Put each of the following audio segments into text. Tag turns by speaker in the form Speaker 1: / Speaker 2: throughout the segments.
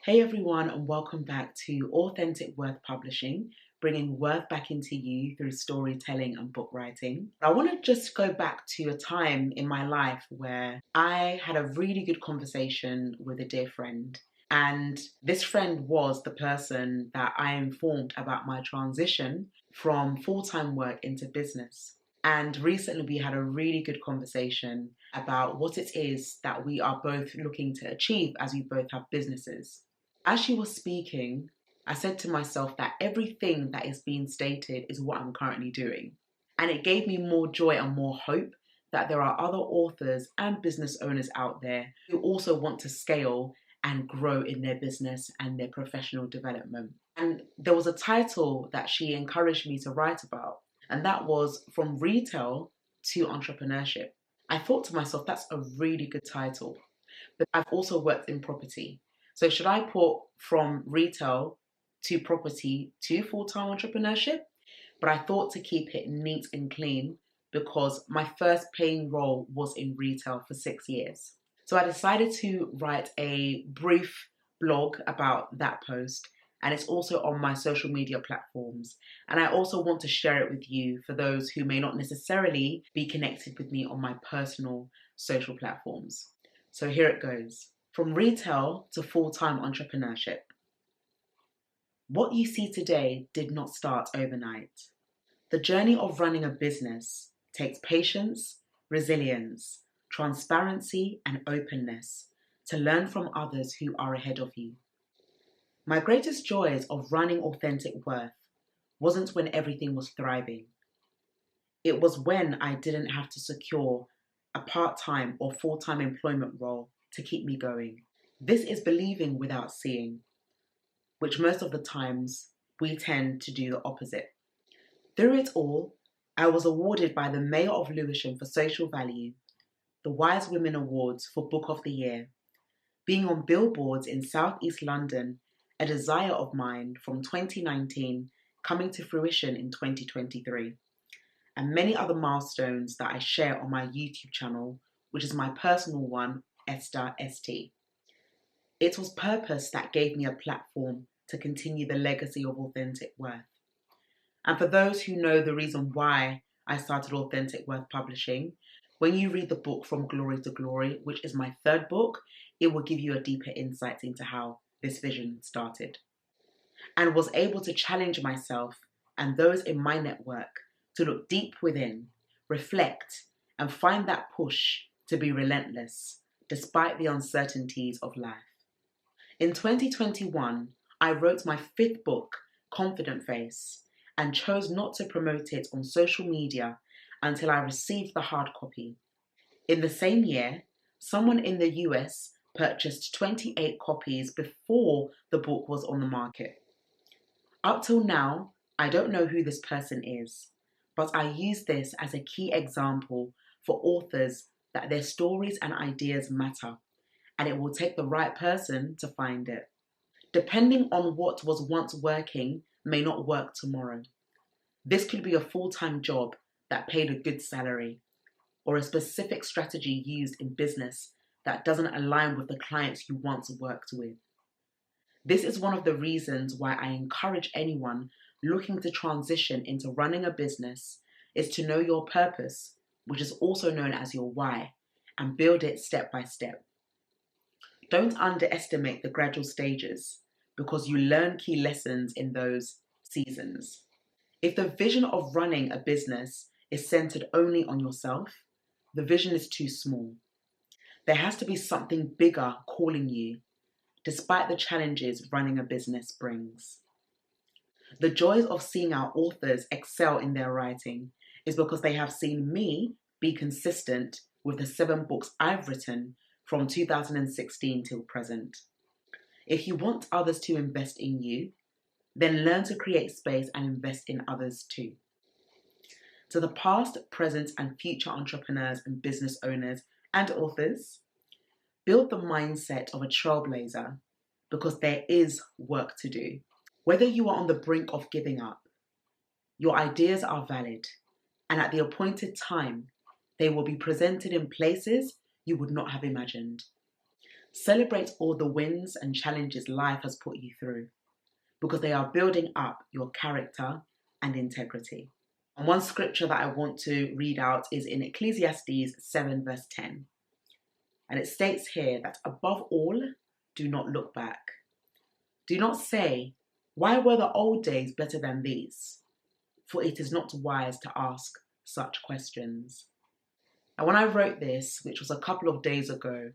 Speaker 1: Hey everyone, and welcome back to Authentic Worth Publishing, bringing worth back into you through storytelling and book writing. I want to just go back to a time in my life where I had a really good conversation with a dear friend. And this friend was the person that I informed about my transition from full-time work into business. And recently we had a really good conversation about what it is that we are both looking to achieve as we both have businesses. As she was speaking, I said to myself that everything that is being stated is what I'm currently doing. And it gave me more joy and more hope that there are other authors and business owners out there who also want to scale and grow in their business and their professional development. And there was a title that she encouraged me to write about, and that was From Retail to Entrepreneurship. I thought to myself, that's a really good title. But I've also worked in property. So should I put from retail to property to full-time entrepreneurship? But I thought to keep it neat and clean because my first paying role was in retail for 6 years. So I decided to write a brief blog about that post, and it's also on my social media platforms. And I also want to share it with you for those who may not necessarily be connected with me on my personal social platforms. So here it goes. From retail to full-time entrepreneurship. What you see today did not start overnight. The journey of running a business takes patience, resilience, transparency, and openness to learn from others who are ahead of you. My greatest joys of running Authentic Worth wasn't when everything was thriving. It was when I didn't have to secure a part-time or full-time employment role to keep me going. This is believing without seeing, which most of the times we tend to do the opposite. Through it all, I was awarded by the Mayor of Lewisham for Social Value, the Wise Women Awards for Book of the Year, being on billboards in South East London, a desire of mine from 2019 coming to fruition in 2023, and many other milestones that I share on my YouTube channel, which is my personal one, Esther ST. It was purpose that gave me a platform to continue the legacy of Authentic Worth. And for those who know the reason why I started Authentic Worth Publishing, when you read the book From Glory to Glory, which is my third book, it will give you a deeper insight into how this vision started. And was able to challenge myself and those in my network to look deep within, reflect, and find that push to be relentless despite the uncertainties of life. In 2021, I wrote my 5th book, Confident Face, and chose not to promote it on social media until I received the hard copy. In the same year, someone in the US purchased 28 copies before the book was on the market. Up till now, I don't know who this person is, but I use this as a key example for authors that their stories and ideas matter, and it will take the right person to find it. Depending on what was once working may not work tomorrow. This could be a full-time job that paid a good salary, or a specific strategy used in business that doesn't align with the clients you once worked with. This is one of the reasons why I encourage anyone looking to transition into running a business is to know your purpose, which is also known as your why, and build it step by step. Don't underestimate the gradual stages because you learn key lessons in those seasons. If the vision of running a business is centered only on yourself, the vision is too small. There has to be something bigger calling you, despite the challenges running a business brings. The joys of seeing our authors excel in their writing is because they have seen me be consistent with the 7 books I've written from 2016 till present. If you want others to invest in you, then learn to create space and invest in others too. To the past, present, and future entrepreneurs and business owners and authors, build the mindset of a trailblazer because there is work to do. Whether you are on the brink of giving up, your ideas are valid, and at the appointed time, they will be presented in places you would not have imagined. Celebrate all the wins and challenges life has put you through because they are building up your character and integrity. And one scripture that I want to read out is in Ecclesiastes 7 verse 10. And it states here that above all, do not look back. Do not say, why were the old days better than these? For it is not wise to ask such questions. And when I wrote this, which was a couple of days ago,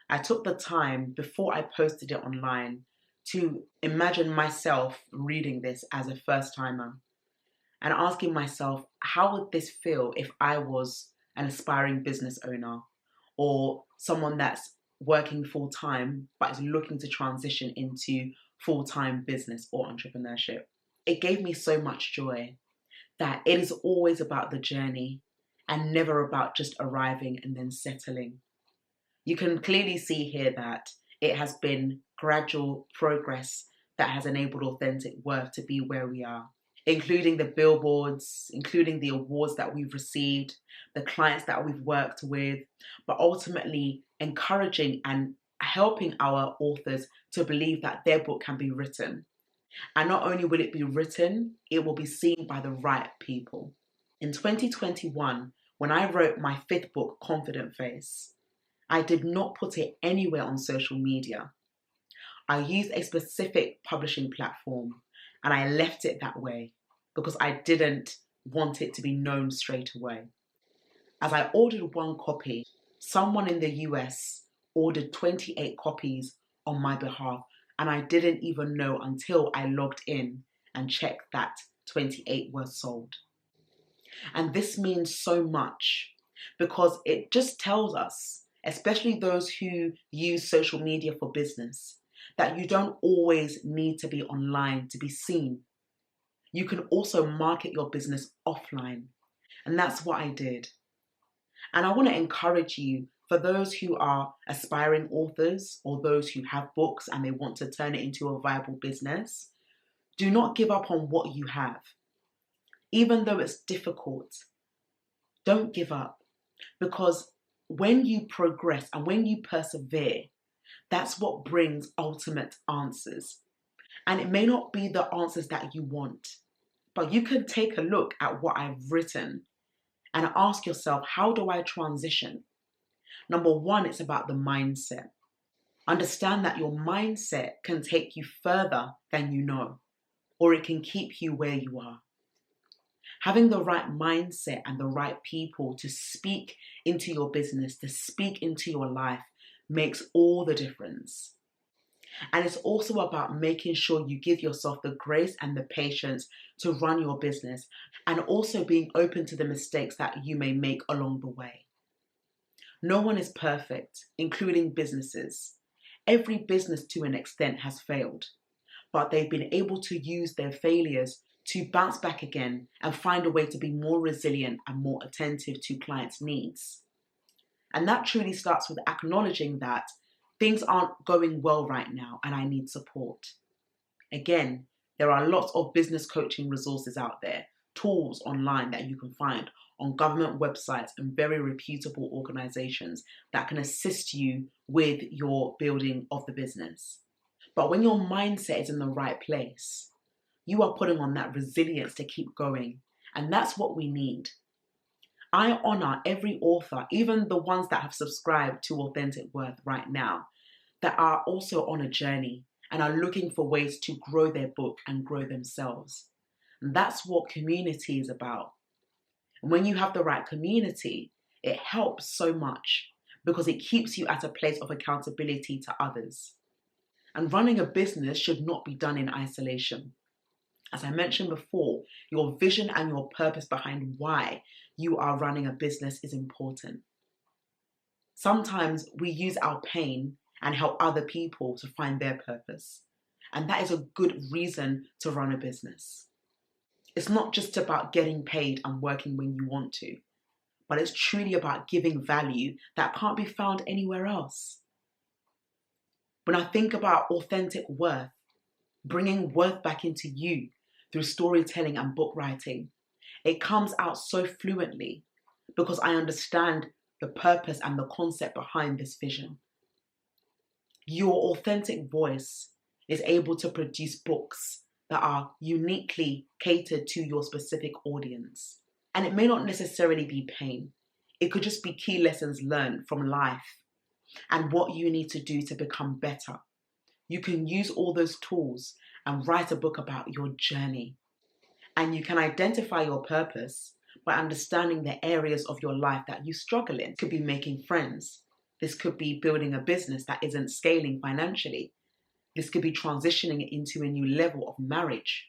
Speaker 1: I took the time before I posted it online to imagine myself reading this as a first timer and asking myself, how would this feel if I was an aspiring business owner or someone that's working full time but is looking to transition into full-time business or entrepreneurship? It gave me so much joy that it is always about the journey and never about just arriving and then settling. You can clearly see here that it has been gradual progress that has enabled Authentic Worth to be where we are, including the billboards, including the awards that we've received, the clients that we've worked with, but ultimately encouraging and helping our authors to believe that their book can be written. And not only will it be written, it will be seen by the right people. In 2021, when I wrote my 5th book, Confident Face, I did not put it anywhere on social media. I used a specific publishing platform and I left it that way because I didn't want it to be known straight away. As I ordered 1 copy, someone in the US ordered 28 copies on my behalf, and I didn't even know until I logged in and checked that 28 were sold. And this means so much because it just tells us, especially those who use social media for business, that you don't always need to be online to be seen. You can also market your business offline. And that's what I did. And I want to encourage you, for those who are aspiring authors or those who have books and they want to turn it into a viable business, do not give up on what you have. Even though it's difficult, don't give up, because when you progress and when you persevere, that's what brings ultimate answers. And it may not be the answers that you want, but you can take a look at what I've written and ask yourself, how do I transition? Number 1, it's about the mindset. Understand that your mindset can take you further than you know, or it can keep you where you are. Having the right mindset and the right people to speak into your business, to speak into your life, makes all the difference. And it's also about making sure you give yourself the grace and the patience to run your business, and also being open to the mistakes that you may make along the way. No one is perfect, including businesses. Every business to an extent has failed, but they've been able to use their failures to bounce back again and find a way to be more resilient and more attentive to clients' needs. And that truly starts with acknowledging that things aren't going well right now and I need support. Again, there are lots of business coaching resources out there, tools online that you can find on government websites and very reputable organizations that can assist you with your building of the business. But when your mindset is in the right place, you are putting on that resilience to keep going. And that's what we need. I honor every author, even the ones that have subscribed to Authentic Worth right now, that are also on a journey and are looking for ways to grow their book and grow themselves. And that's what community is about. And when you have the right community, it helps so much because it keeps you at a place of accountability to others. And running a business should not be done in isolation. As I mentioned before, your vision and your purpose behind why you are running a business is important. Sometimes we use our pain and help other people to find their purpose. And that is a good reason to run a business. It's not just about getting paid and working when you want to, but it's truly about giving value that can't be found anywhere else. When I think about authentic worth, bringing worth back into you through storytelling and book writing, it comes out so fluently because I understand the purpose and the concept behind this vision. Your authentic voice is able to produce books that are uniquely catered to your specific audience. And it may not necessarily be pain. It could just be key lessons learned from life and what you need to do to become better. You can use all those tools and write a book about your journey. And you can identify your purpose by understanding the areas of your life that you struggle in. It could be making friends. This could be building a business that isn't scaling financially. This could be transitioning into a new level of marriage.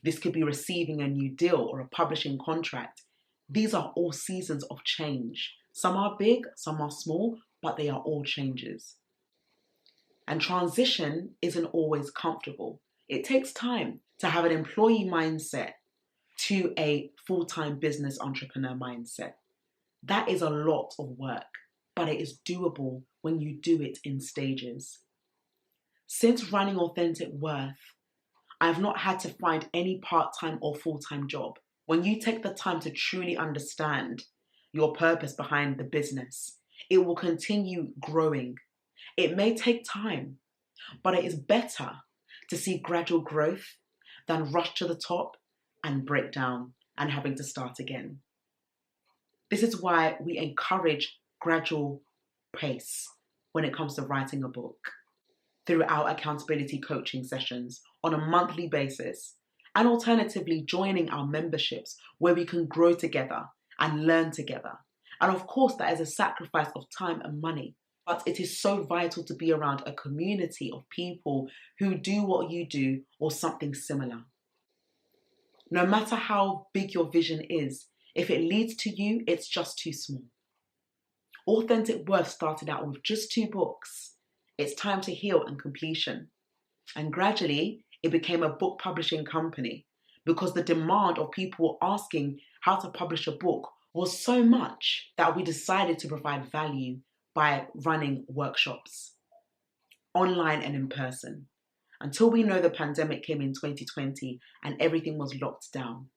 Speaker 1: This could be receiving a new deal or a publishing contract. These are all seasons of change. Some are big, some are small, but they are all changes. And transition isn't always comfortable. It takes time to have an employee mindset to a full-time business entrepreneur mindset. That is a lot of work, but it is doable when you do it in stages. Since running Authentic Worth, I've not had to find any part-time or full-time job. When you take the time to truly understand your purpose behind the business, it will continue growing. It may take time, but it is better to see gradual growth than rush to the top and break down and having to start again. This is why we encourage gradual pace when it comes to writing a book through our accountability coaching sessions on a monthly basis, and alternatively joining our memberships where we can grow together and learn together. And of course, that is a sacrifice of time and money, but it is so vital to be around a community of people who do what you do or something similar. No matter how big your vision is, if it leads to you, it's just too small. Authentic Worth started out with just 2 books. It's Time to Heal and Completion. And gradually, it became a book publishing company because the demand of people asking how to publish a book was so much that we decided to provide value by running workshops, online and in person, until we know the pandemic came in 2020 and everything was locked down.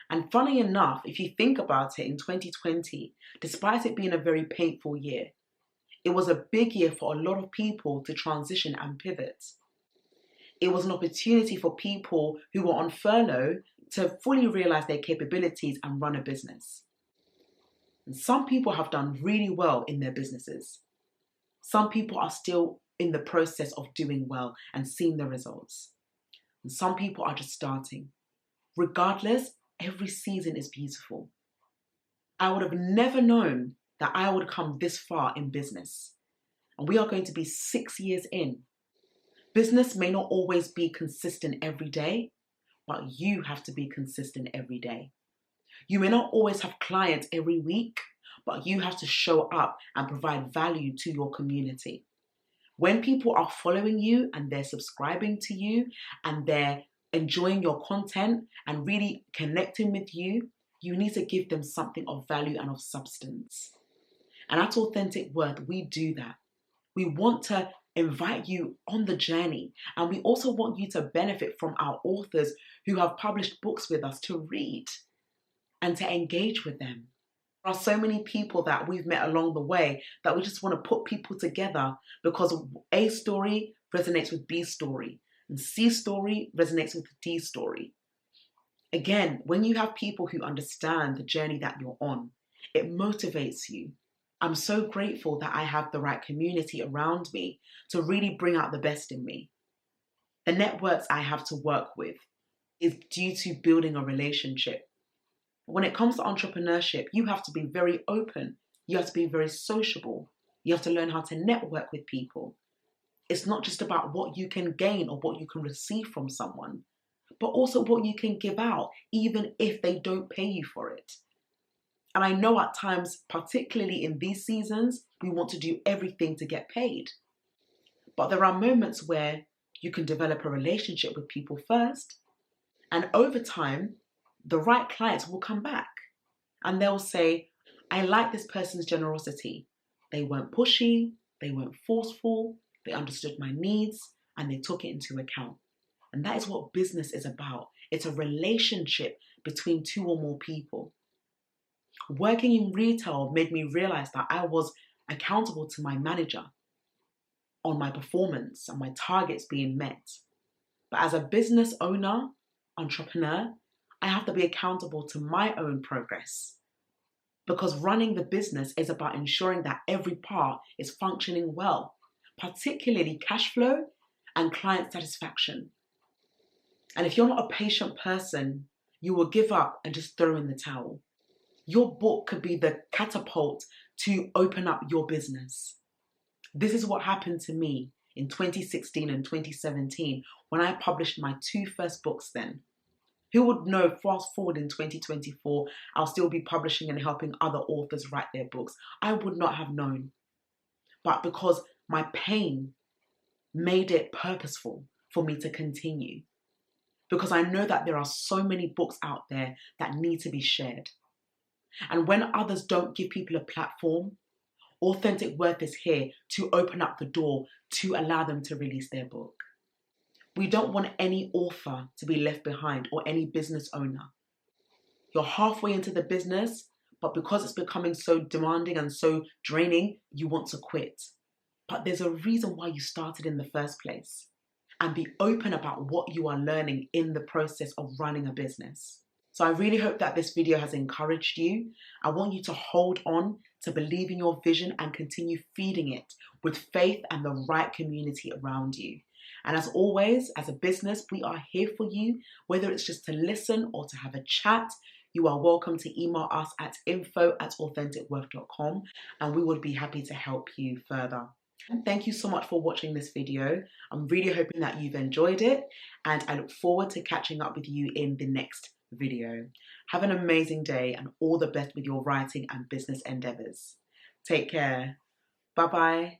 Speaker 1: And funny enough, if you think about it, in 2020, despite it being a very painful year, it was a big year for a lot of people to transition and pivot. It was an opportunity for people who were on furlough to fully realize their capabilities and run a business. And some people have done really well in their businesses. Some people are still in the process of doing well and seeing the results. And some people are just starting. Regardless, every season is beautiful. I would have never known that I would come this far in business. And we are going to be 6 years in. Business may not always be consistent every day, but you have to be consistent every day. You may not always have clients every week, but you have to show up and provide value to your community. When people are following you and they're subscribing to you and they're enjoying your content and really connecting with you, you need to give them something of value and of substance. And at Authentic Worth, we do that. We want to invite you on the journey, and we also want you to benefit from our authors who have published books with us to read and to engage with them. There are so many people that we've met along the way that we just want to put people together because A story resonates with B story and C story resonates with D story. Again, when you have people who understand the journey that you're on, it motivates you. I'm so grateful that I have the right community around me to really bring out the best in me. The networks I have to work with is due to building a relationship. When it comes to entrepreneurship, you have to be very open. You have to be very sociable. You have to learn how to network with people. It's not just about what you can gain or what you can receive from someone, but also what you can give out, even if they don't pay you for it. And I know at times, particularly in these seasons, we want to do everything to get paid. But there are moments where you can develop a relationship with people first, and over time, the right clients will come back and they'll say, I like this person's generosity. They weren't pushy, they weren't forceful, they understood my needs, and they took it into account. And that is what business is about. It's a relationship between 2 or more people. Working in retail made me realize that I was accountable to my manager. on my performance and my targets being met. But as a business owner, entrepreneur, I have to be accountable to my own progress. Because running the business is about ensuring that every part is functioning well, particularly cash flow and client satisfaction. And if you're not a patient person, you will give up and just throw in the towel. Your book could be the catapult to open up your business. This is what happened to me in 2016 and 2017 when I published my 2 first books then. Who would know, fast forward in 2024, I'll still be publishing and helping other authors write their books. I would not have known. But because my pain made it purposeful for me to continue. Because I know that there are so many books out there that need to be shared. And when others don't give people a platform, Authentic Worth is here to open up the door to allow them to release their book. We don't want any author to be left behind or any business owner. You're halfway into the business, but because it's becoming so demanding and so draining, you want to quit. But there's a reason why you started in the first place. And be open about what you are learning in the process of running a business. So I really hope that this video has encouraged you. I want you to hold on to believe in your vision and continue feeding it with faith and the right community around you. And as always, as a business, we are here for you, whether it's just to listen or to have a chat. You are welcome to email us at info@authenticworth.com and we would be happy to help you further. And thank you so much for watching this video. I'm really hoping that you've enjoyed it and I look forward to catching up with you in the next video. Have an amazing day and all the best with your writing and business endeavors. Take care. Bye-bye.